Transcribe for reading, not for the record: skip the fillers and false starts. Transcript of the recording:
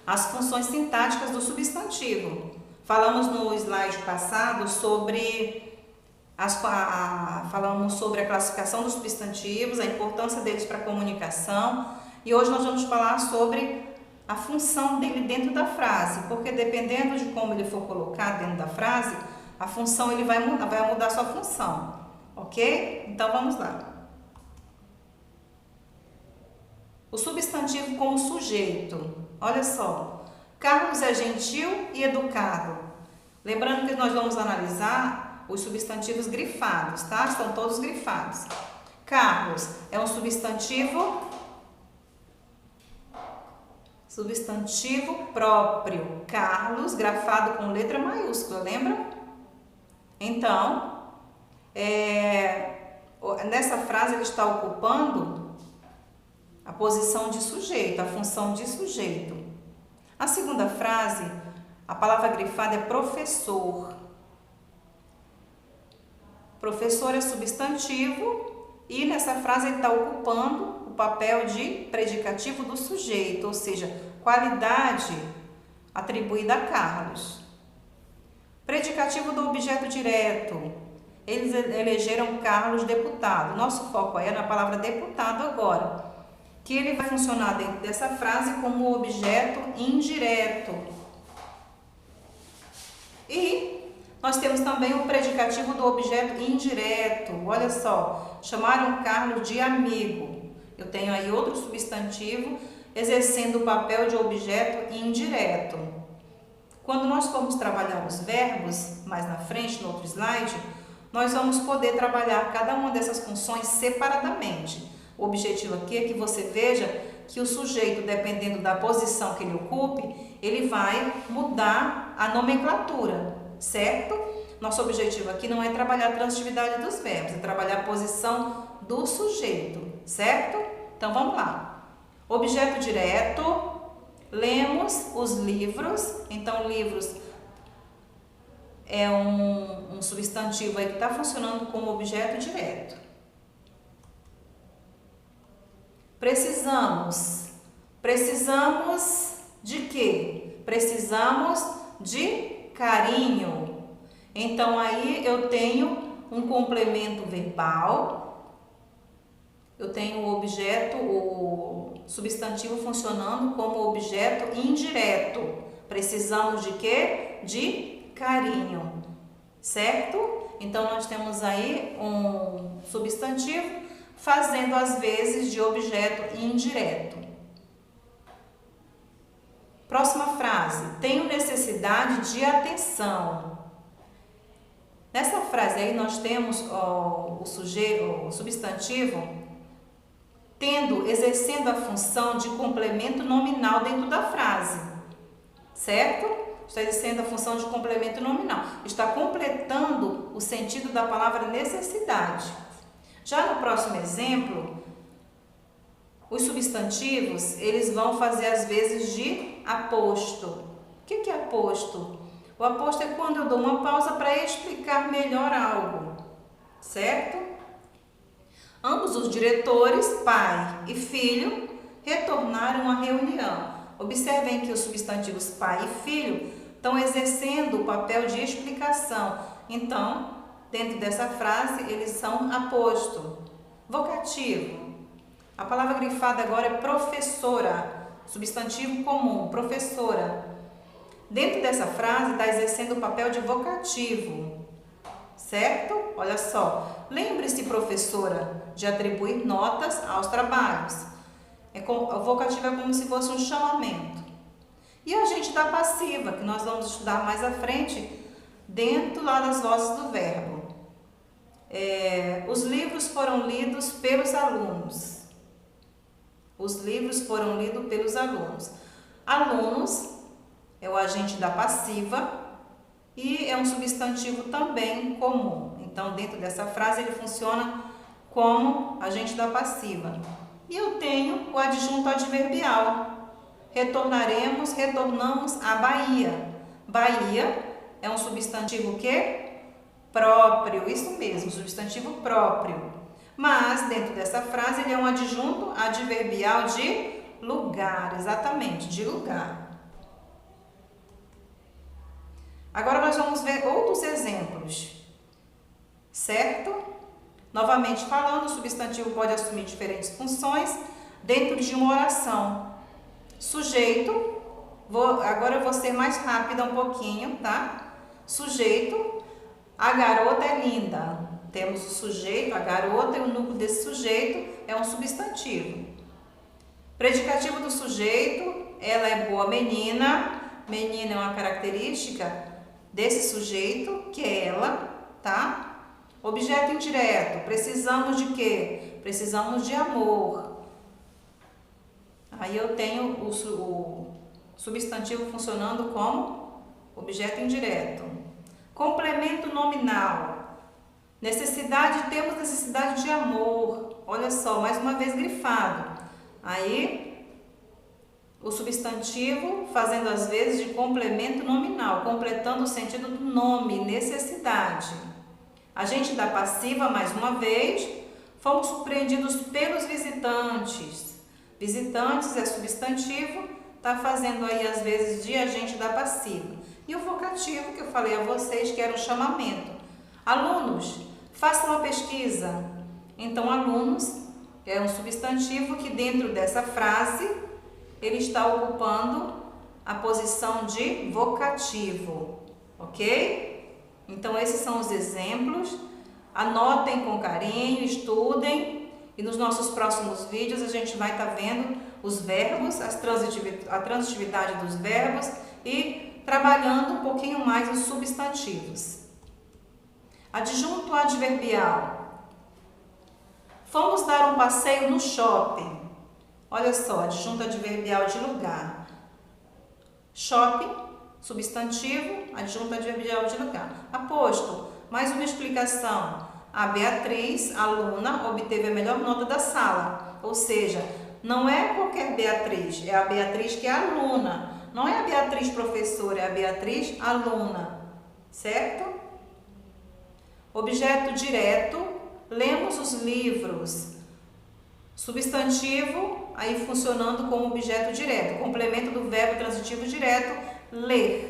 as funções sintáticas do substantivo. Falamos no slide passado sobre falamos sobre a classificação dos substantivos, a importância deles para a comunicação, e hoje nós vamos falar sobre a função dele dentro da frase, porque dependendo de como ele for colocado dentro da frase, a função ele vai mudar sua função, ok? Então vamos lá. O substantivo como sujeito, olha só, Carlos é gentil e educado. Lembrando que nós vamos analisar os substantivos grifados, tá? Estão todos grifados. Carlos é um substantivo próprio. Carlos, grafado com letra maiúscula, lembra? Então, nessa frase ele está ocupando a posição de sujeito, a função de sujeito. A segunda frase, a palavra grifada é professor. Professor é substantivo e nessa frase ele está ocupando o papel de predicativo do sujeito, ou seja, qualidade atribuída a Carlos. Predicativo do objeto direto. Eles elegeram Carlos deputado. Nosso foco aí é na palavra deputado agora, que ele vai funcionar dentro dessa frase como objeto indireto. E nós temos também o predicativo do objeto indireto. Olha só, chamaram Carlos de amigo. Eu tenho aí outro substantivo exercendo o papel de objeto indireto. Quando nós formos trabalhar os verbos, mais na frente, no outro slide, nós vamos poder trabalhar cada uma dessas funções separadamente. O objetivo aqui é que você veja que o sujeito, dependendo da posição que ele ocupe, ele vai mudar a nomenclatura, certo? Nosso objetivo aqui não é trabalhar a transitividade dos verbos, é trabalhar a posição do sujeito, certo? Então vamos lá. Objeto direto, lemos os livros. Então livros é um substantivo aí que está funcionando como objeto direto. Precisamos de quê? Precisamos de carinho. Então aí eu tenho um complemento verbal, eu tenho o objeto, o substantivo funcionando como objeto indireto. Precisamos de quê? De carinho, certo? Então nós temos aí um substantivo fazendo as vezes de objeto indireto. Próxima frase, tenho necessidade de atenção. Nessa frase aí nós temos o substantivo exercendo a função de complemento nominal dentro da frase, certo? Está exercendo a função de complemento nominal, está completando o sentido da palavra necessidade. Já no próximo exemplo, os substantivos, eles vão fazer as vezes de aposto. O que é aposto? O aposto é quando eu dou uma pausa para explicar melhor algo, certo? Ambos os diretores, pai e filho, retornaram à reunião. Observem que os substantivos pai e filho estão exercendo o papel de explicação. Então, dentro dessa frase, eles são aposto. Vocativo. A palavra grifada agora é professora. Substantivo comum, professora. Dentro dessa frase, está exercendo o papel de vocativo. Certo? Olha só. Lembre-se, professora, de atribuir notas aos trabalhos. O vocativo é como se fosse um chamamento. E o agente da passiva, que nós vamos estudar mais à frente, dentro lá das vozes do verbo. Os livros foram lidos pelos alunos. Os livros foram lidos pelos alunos. Alunos é o agente da passiva e é um substantivo também comum. Então, dentro dessa frase, ele funciona como agente da passiva. E eu tenho o adjunto adverbial. Retornamos à Bahia. Bahia é um substantivo o quê? Próprio, isso mesmo, substantivo próprio. Mas, dentro dessa frase, ele é um adjunto adverbial de lugar, exatamente, de lugar. vamos ver outros exemplos, certo? Novamente falando, o substantivo pode assumir diferentes funções dentro de uma oração. Sujeito, agora eu vou ser mais rápida um pouquinho, tá? Sujeito, a garota é linda. Temos o sujeito, a garota, e o núcleo desse sujeito é um substantivo. Predicativo do sujeito, ela é boa menina. Menina é uma característica desse sujeito, que é ela, tá? Objeto indireto, precisamos de quê? Precisamos de amor. Aí eu tenho o substantivo funcionando como objeto indireto. Complemento nominal. Necessidade, temos necessidade de amor. Olha só, mais uma vez grifado. Aí, o substantivo fazendo as vezes de complemento nominal, completando o sentido do nome, necessidade. Agente da passiva, mais uma vez, fomos surpreendidos pelos visitantes. Visitantes é substantivo, está fazendo aí as vezes de agente da passiva. E o vocativo, que eu falei a vocês, que era o chamamento. Alunos, façam a pesquisa. Então, alunos é um substantivo que dentro dessa frase, ele está ocupando a posição de vocativo, ok? Então, esses são os exemplos. Anotem com carinho, estudem. E nos nossos próximos vídeos a gente vai estar vendo os verbos, a transitividade dos verbos e trabalhando um pouquinho mais os substantivos. Adjunto adverbial. Fomos dar um passeio no shopping. Olha só, adjunto adverbial de lugar. Shopping, substantivo, adjunto adverbial de lugar. Aposto, mais uma explicação. A Beatriz, aluna, obteve a melhor nota da sala. Ou seja, não é qualquer Beatriz, é a Beatriz que é aluna. Não é a Beatriz professora, é a Beatriz aluna. Certo? Objeto direto, lemos os livros. Substantivo, aí funcionando como objeto direto. Complemento do verbo transitivo direto, ler.